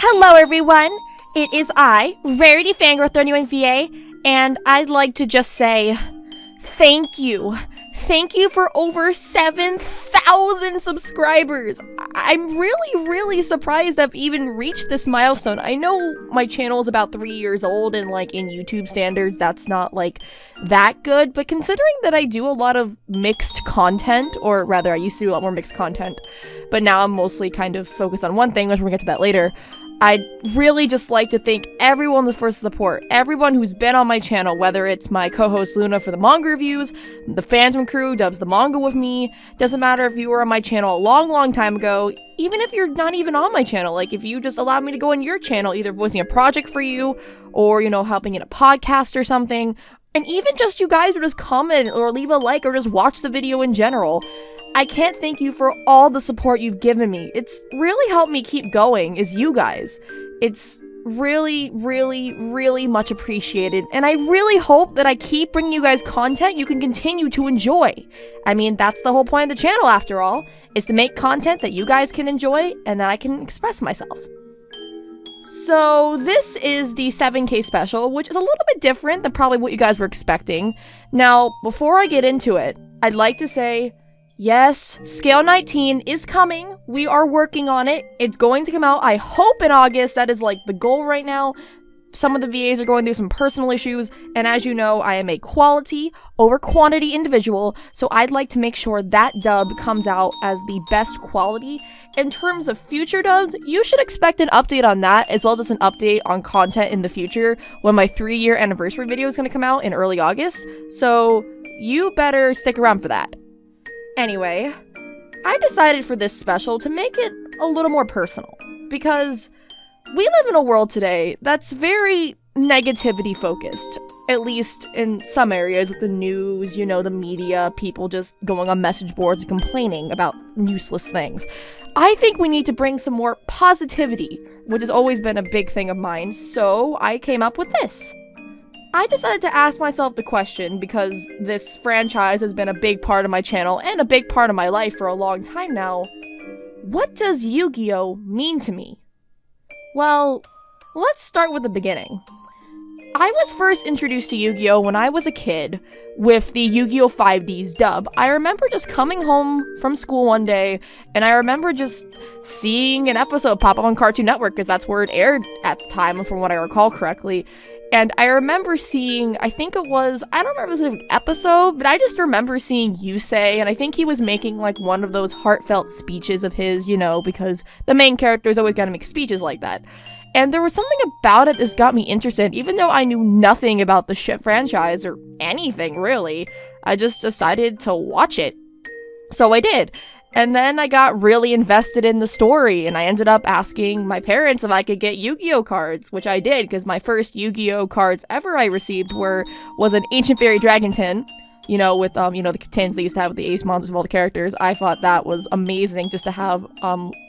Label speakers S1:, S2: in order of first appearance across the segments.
S1: Hello everyone, it is I, Rarity Fangirl 31VA, and I'd like to just say thank you. Thank you for over 7,000 subscribers. I'm really surprised I've even reached this milestone. I know my channel is about 3 years old and like in YouTube standards that's not like that good, but considering that I do a lot of mixed content, or rather I used to do a lot more mixed content, but now I'm mostly kind of focused on one thing, which we're gonna get to that later. I'd really just like to thank everyone for support, everyone who's been on my channel, whether it's my co-host Luna for the manga reviews, the Phantom crew dubs the manga with me, doesn't matter if you were on my channel a long time ago, even if you're not even on my channel, like if you just allowed me to go on your channel, either voicing a project for you, or, you know, helping in a podcast or something, and even just you guys would just comment or leave a like or just watch the video in general. I can't thank you for all the support you've given me. It's really helped me keep going, is you guys. It's really much appreciated, and I really hope that I keep bringing you guys content you can continue to enjoy. I mean, that's the whole point of the channel after all, is to make content that you guys can enjoy and that I can express myself. So this is the 7K special, which is a little bit different than probably what you guys were expecting. Now, before I get into it, I'd like to say, yes, Scale 19 is coming. We are working on it. It's going to come out, I hope, in August. That is like the goal right now. Some of the VAs are going through some personal issues, and as you know, I am a quality over quantity individual, so I'd like to make sure that dub comes out as the best quality. In terms of future dubs, you should expect an update on that, as well as an update on content in the future when my 3-year anniversary video is going to come out in early August, so you better stick around for that. Anyway, I decided for this special to make it a little more personal, because we live in a world today that's very negativity focused, at least in some areas with the news, you know, the media, people just going on message boards and complaining about useless things. I think we need to bring some more positivity, which has always been a big thing of mine, so I came up with this. I decided to ask myself the question, because this franchise has been a big part of my channel and a big part of my life for a long time now. What does YuGiOh mean to me? Well, let's start with the beginning. I was first introduced to YuGiOh when I was a kid with the YuGiOh 5D's dub. I remember just coming home from school one day, and I remember just seeing an episode pop up on Cartoon Network, because that's where it aired at the time, from what I recall correctly. And I remember seeing, I think it was, I don't remember the specific episode, but I just remember seeing Yusei, and I think he was making like one of those heartfelt speeches of his, you know, because the main characters always gotta make speeches like that. And there was something about it that got me interested, even though I knew nothing about the ship franchise or anything really. I just decided to watch it. So I did. And then I got really invested in the story, and I ended up asking my parents if I could get YuGiOh cards, which I did, because my first YuGiOh cards ever I received was an Ancient Fairy Dragon tin, you know, with, you know, the tins they used to have with the ace monsters of all the characters. I thought that was amazing just to have,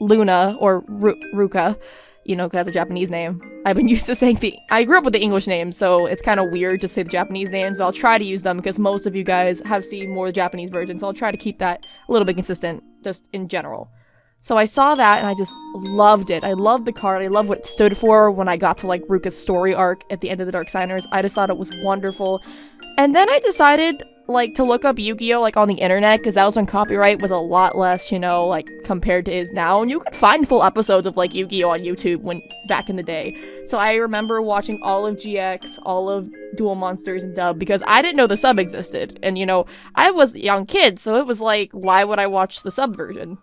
S1: Luna, or Ruka, you know, because that's a Japanese name. I've been used to saying I grew up with the English names, so it's kind of weird to say the Japanese names, but I'll try to use them because most of you guys have seen more Japanese versions, so I'll try to keep that a little bit consistent, just in general. So I saw that, and I just loved it. I loved the card, I loved what it stood for when I got to, like, Ruka's story arc at the end of the Dark Signers. I just thought it was wonderful. And then I decided, like, to look up YuGiOh, like, on the internet, because that was when copyright was a lot less, you know, like, compared to is now, and you could find full episodes of, like, YuGiOh on YouTube back in the day. So I remember watching all of GX, all of Duel Monsters and dub, because I didn't know the sub existed, and, you know, I was a young kid, so it was like, why would I watch the sub version?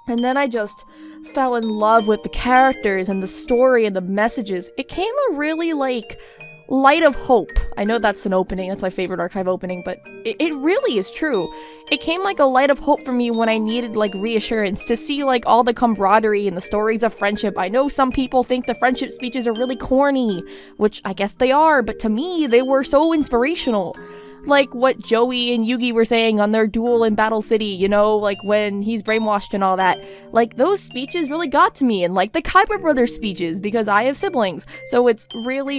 S1: And then I just fell in love with the characters and the story and the messages. It came a really, like, light of hope. I know that's an opening, that's my favorite archive opening, but it really is true. It came like a light of hope for me when I needed, like, reassurance, to see, like, all the camaraderie and the stories of friendship. I know some people think the friendship speeches are really corny, which I guess they are, but to me, they were so inspirational. Like what Joey and Yugi were saying on their duel in Battle City, you know, like when he's brainwashed and all that. Like, those speeches really got to me, and like the Kaiba Brothers speeches, because I have siblings. So it's really,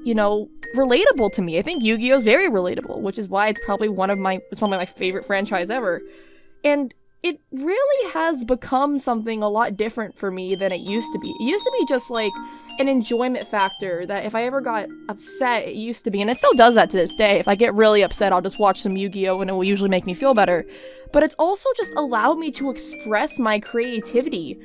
S1: you know, relatable to me. I think YuGiOh is very relatable, which is why it's probably one of my favorite franchise ever. And it really has become something a lot different for me than it used to be. It used to be just like an enjoyment factor that if I ever got upset, it used to be, and it still does that to this day. If I get really upset, I'll just watch some YuGiOh and it will usually make me feel better. But it's also just allowed me to express my creativity.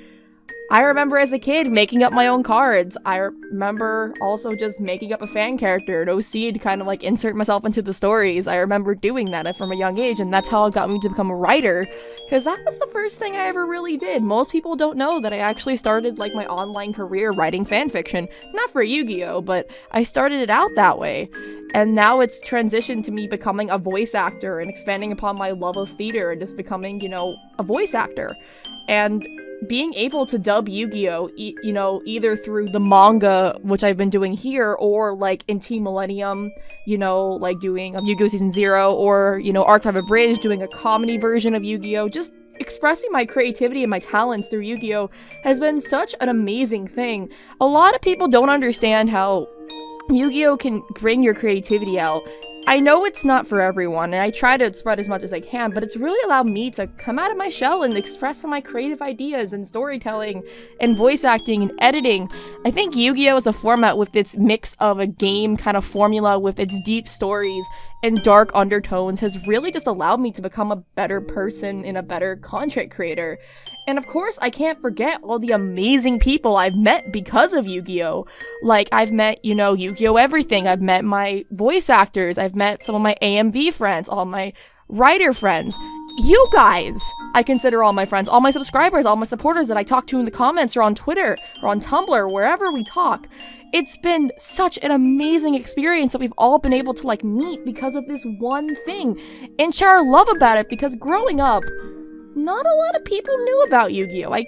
S1: I remember as a kid making up my own cards. I remember also just making up a fan character, an OC, to kind of like insert myself into the stories. I remember doing that from a young age, and that's how it got me to become a writer, because that was the first thing I ever really did. Most people don't know that I actually started like my online career writing fanfiction. Not for YuGiOh, but I started it out that way. And now it's transitioned to me becoming a voice actor and expanding upon my love of theater and just becoming, you know, a voice actor. And being able to dub YuGiOh, you know, either through the manga, which I've been doing here, or like in Team Millennium, you know, like doing YuGiOh Season 0, or, you know, Arc 5 Abridged, doing a comedy version of YuGiOh, just expressing my creativity and my talents through YuGiOh has been such an amazing thing. A lot of people don't understand how YuGiOh can bring your creativity out. I know it's not for everyone, and I try to spread as much as I can, but it's really allowed me to come out of my shell and express some of my creative ideas and storytelling and voice acting and editing. I think YuGiOh as a format with its mix of a game kind of formula with its deep stories and dark undertones has really just allowed me to become a better person and a better content creator. And of course, I can't forget all the amazing people I've met because of YuGiOh. Like, I've met, you know, YuGiOh Everything, I've met my voice actors, I've met some of my AMV friends, all my writer friends. You guys, I consider all my friends, all my subscribers, all my supporters that I talk to in the comments or on Twitter or on Tumblr, wherever we talk. It's been such an amazing experience that we've all been able to like meet because of this one thing and share our love about it, because growing up, not a lot of people knew about YuGiOh.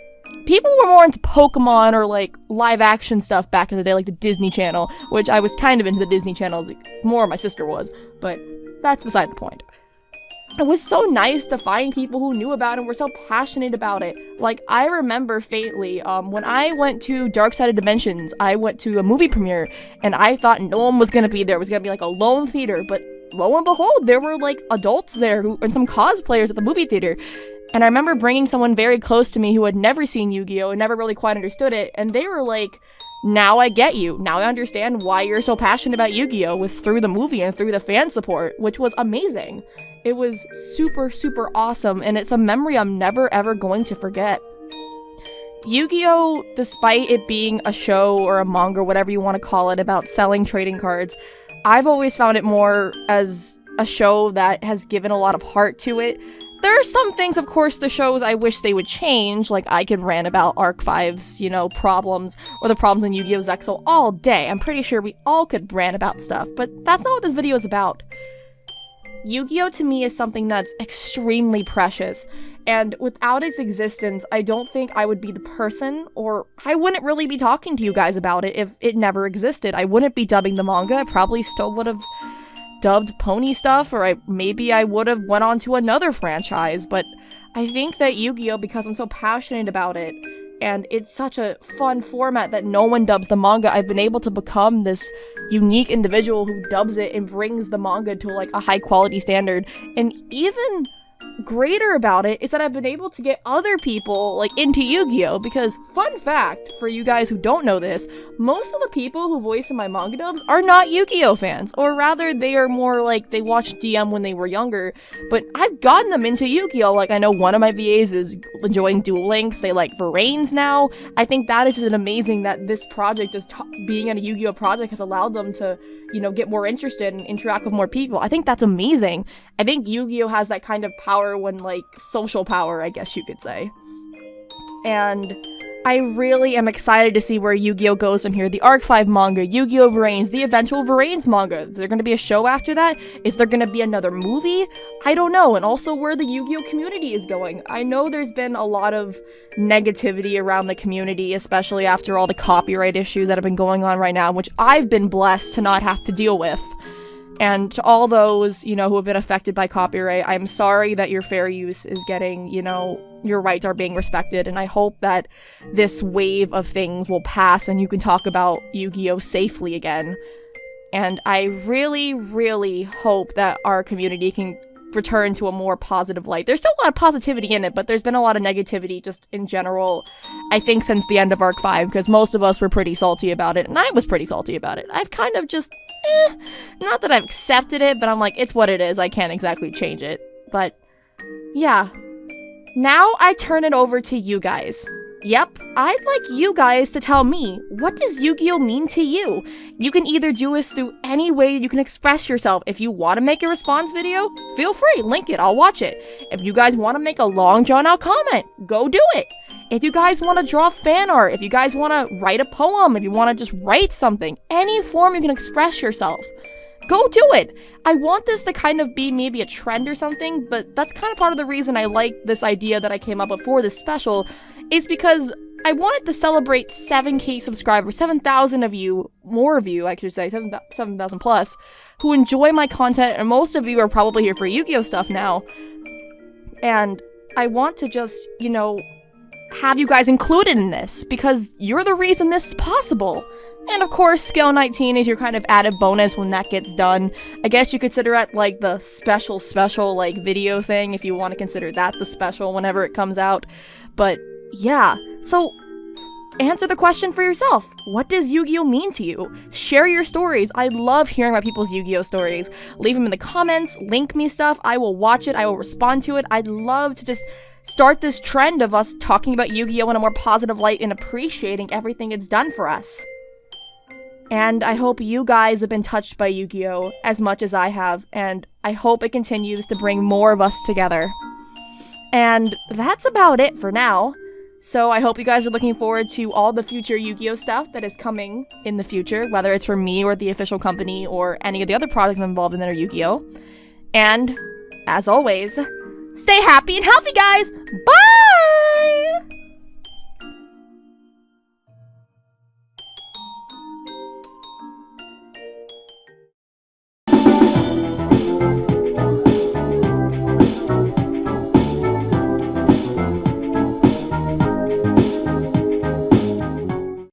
S1: People were more into Pokemon or like live action stuff back in the day, like the Disney Channel, which I was kind of into the Disney Channel, like, more my sister was, but that's beside the point. It was so nice to find people who knew about it and were so passionate about it. Like, I remember faintly, when I went to Dark Side of Dimensions, I went to a movie premiere, and I thought no one was gonna be there. It was gonna be like a lone theater, but lo and behold, there were like adults there and some cosplayers at the movie theater. And I remember bringing someone very close to me who had never seen YuGiOh and never really quite understood it, and they were like, now I get you. Now I understand why you're so passionate about YuGiOh, was through the movie and through the fan support, which was amazing. It was super, super awesome, and it's a memory I'm never ever going to forget. YuGiOh, despite it being a show or a manga, whatever you want to call it, about selling trading cards, I've always found it more as a show that has given a lot of heart to it. There are some things, of course, the shows I wish they would change, like I could rant about Arc 5's, you know, problems, or the problems in Yu-Gi-Oh! Zexal all day. I'm pretty sure we all could rant about stuff, but that's not what this video is about. Yu-Gi-Oh! To me is something that's extremely precious, and without its existence, I don't think I would be the person, or I wouldn't really be talking to you guys about it if it never existed. I wouldn't be dubbing the manga. I probably still would have dubbed pony stuff, or maybe I would have went on to another franchise, but I think that Yu-Gi-Oh! Because I'm so passionate about it, and it's such a fun format that no one dubs the manga, I've been able to become this unique individual who dubs it and brings the manga to like a high quality standard. And even greater about it is that I've been able to get other people like into Yu-Gi-Oh! Because, fun fact, for you guys who don't know this, most of the people who voice in my manga dubs are not Yu-Gi-Oh! Fans, or rather they are more like they watched DM when they were younger, but I've gotten them into Yu-Gi-Oh! Like, I know one of my VAs is enjoying Duel Links, they like Varanes now. I think that is just amazing that this project, just being in a Yu-Gi-Oh! project, has allowed them to, you know, get more interested and interact with more people. I think that's amazing. I think Yu-Gi-Oh! Has that kind of power when, like, social power, I guess you could say. And I really am excited to see where Yu-Gi-Oh! Goes from here. The Arc 5 manga, Yu-Gi-Oh! Varanes, the eventual Varanes manga. Is there gonna be a show after that? Is there gonna be another movie? I don't know. And also where the Yu-Gi-Oh! Community is going. I know there's been a lot of negativity around the community, especially after all the copyright issues that have been going on right now, which I've been blessed to not have to deal with. And to all those, you know, who have been affected by copyright, I'm sorry that your fair use is getting, you know, your rights are being respected, and I hope that this wave of things will pass and you can talk about Yu-Gi-Oh! Safely again. And I really, really hope that our community can return to a more positive light. There's still a lot of positivity in it, but there's been a lot of negativity just in general, I think, since the end of Arc 5, because most of us were pretty salty about it, and I was pretty salty about it. I've kind of just, not that I've accepted it, but I'm like, it's what it is. I can't exactly change it. But, yeah. Now I turn it over to you guys. Yep, I'd like you guys to tell me, what does Yu-Gi-Oh mean to you? You can either do this through any way you can express yourself. If you want to make a response video, feel free, link it, I'll watch it. If you guys want to make a long drawn out comment, go do it. If you guys want to draw fan art, if you guys want to write a poem, if you want to just write something, any form you can express yourself, go do it. I want this to kind of be maybe a trend or something, but that's kind of part of the reason I like this idea that I came up with for this special, is because I wanted to celebrate 7K subscribers, 7,000 of you, more of you, I should say, 7,000 plus, who enjoy my content, and most of you are probably here for Yu-Gi-Oh stuff now. And I want to just, you know, have you guys included in this, because you're the reason this is possible. And of course, Scale 19 is your kind of added bonus when that gets done. I guess you consider it like the special, like, video thing, if you want to consider that the special whenever it comes out. But, yeah. So, answer the question for yourself. What does Yu-Gi-Oh mean to you? Share your stories. I love hearing about people's Yu-Gi-Oh stories. Leave them in the comments, link me stuff, I will watch it, I will respond to it. I'd love to just start this trend of us talking about Yu-Gi-Oh in a more positive light and appreciating everything it's done for us. And I hope you guys have been touched by Yu-Gi-Oh as much as I have, and I hope it continues to bring more of us together. And that's about it for now. So I hope you guys are looking forward to all the future Yu-Gi-Oh stuff that is coming in the future, whether it's from me or the official company or any of the other projects involved in that are Yu-Gi-Oh. And, as always, stay happy and healthy, guys! Bye!